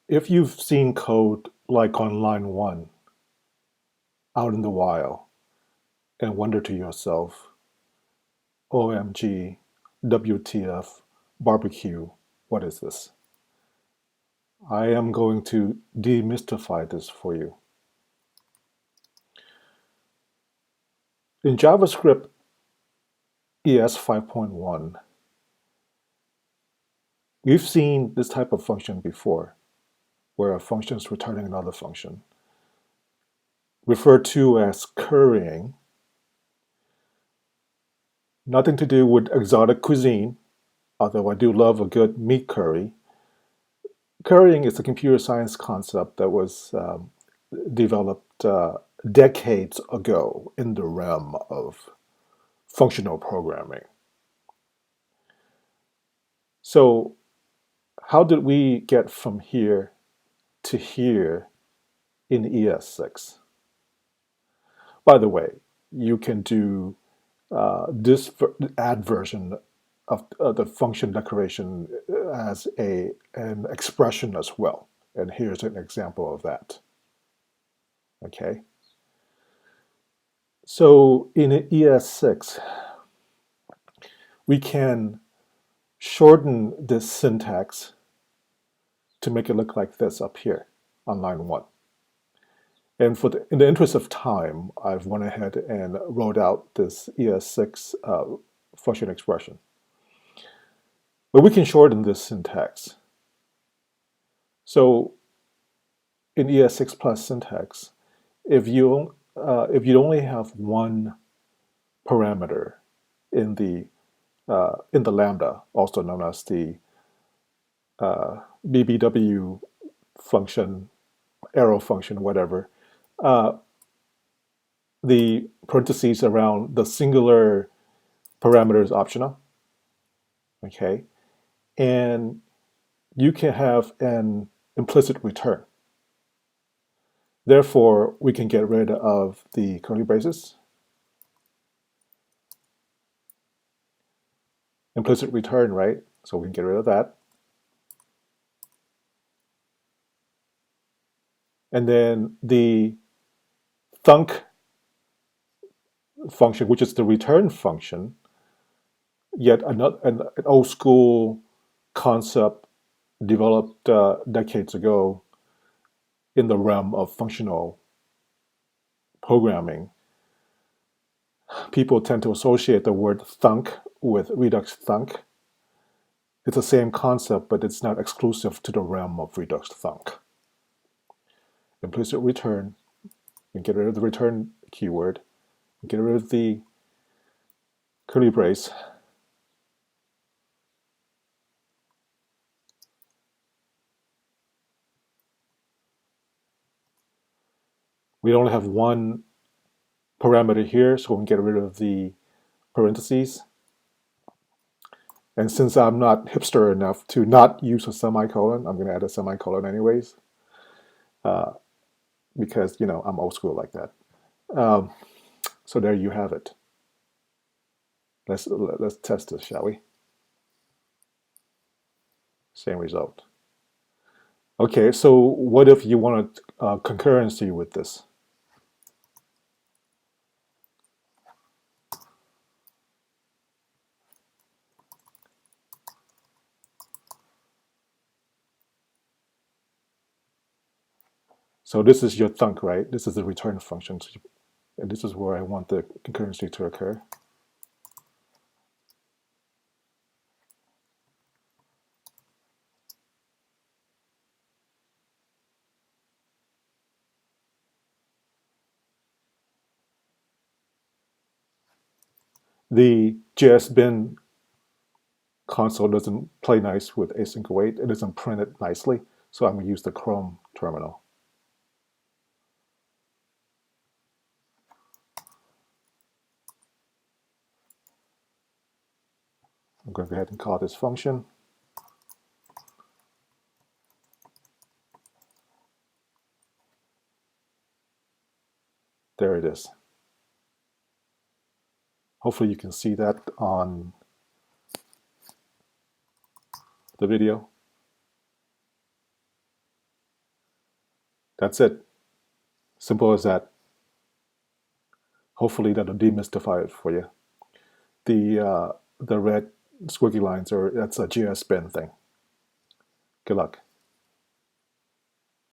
If you've seen code like on line 1 out in the wild and wonder to yourself, OMG, WTF, barbecue, what is this? I am going to demystify this for you. In JavaScript ES 5.1, we've seen this type of function before, where a function is returning another function, referred to as currying. Nothing to do with exotic cuisine, although I do love a good meat curry. Currying is a computer science concept that was developed decades ago in the realm of functional programming. So how did we get from here to here in ES6? By the way, you can do this add version of the function declaration as an expression as well. And here's an example of that. Okay. So in ES6, we can shorten this syntax to make it look like this up here on line 1. And in the interest of time, I've went ahead and wrote out this ES6 function expression. But we can shorten this syntax. So in ES6 plus syntax, if you only have one parameter in the lambda, also known as the BBW function, arrow function, whatever, the parentheses around the singular parameter is optional. Okay, and you can have an implicit return. Therefore, we can get rid of the curly braces. Implicit return, right? So we can get rid of that. And then the thunk function, which is the return function, yet another an old school concept developed decades ago in the realm of functional programming. People tend to associate the word thunk with Redux thunk. It's the same concept, but it's not exclusive to the realm of Redux thunk. Implicit return, we get rid of the return keyword, we get rid of the curly brace, we only have one parameter here, so we can get rid of the parentheses. And since I'm not hipster enough to not use a semicolon, I'm going to add a semicolon anyways, because, I'm old school like that. So there you have it. Let's test this, shall we? Same result. Okay, so what if you want concurrency with this? So this is your thunk, right? This is the return function. And this is where I want the concurrency to occur. The JS bin console doesn't play nice with async await. It doesn't print it nicely. So I'm going to use the Chrome terminal. I'm going to go ahead and call this function. There it is. Hopefully you can see that on the video. That's it. Simple as that. Hopefully that'll demystify it for you. The red squiggly lines that's a JS bin thing. Good luck.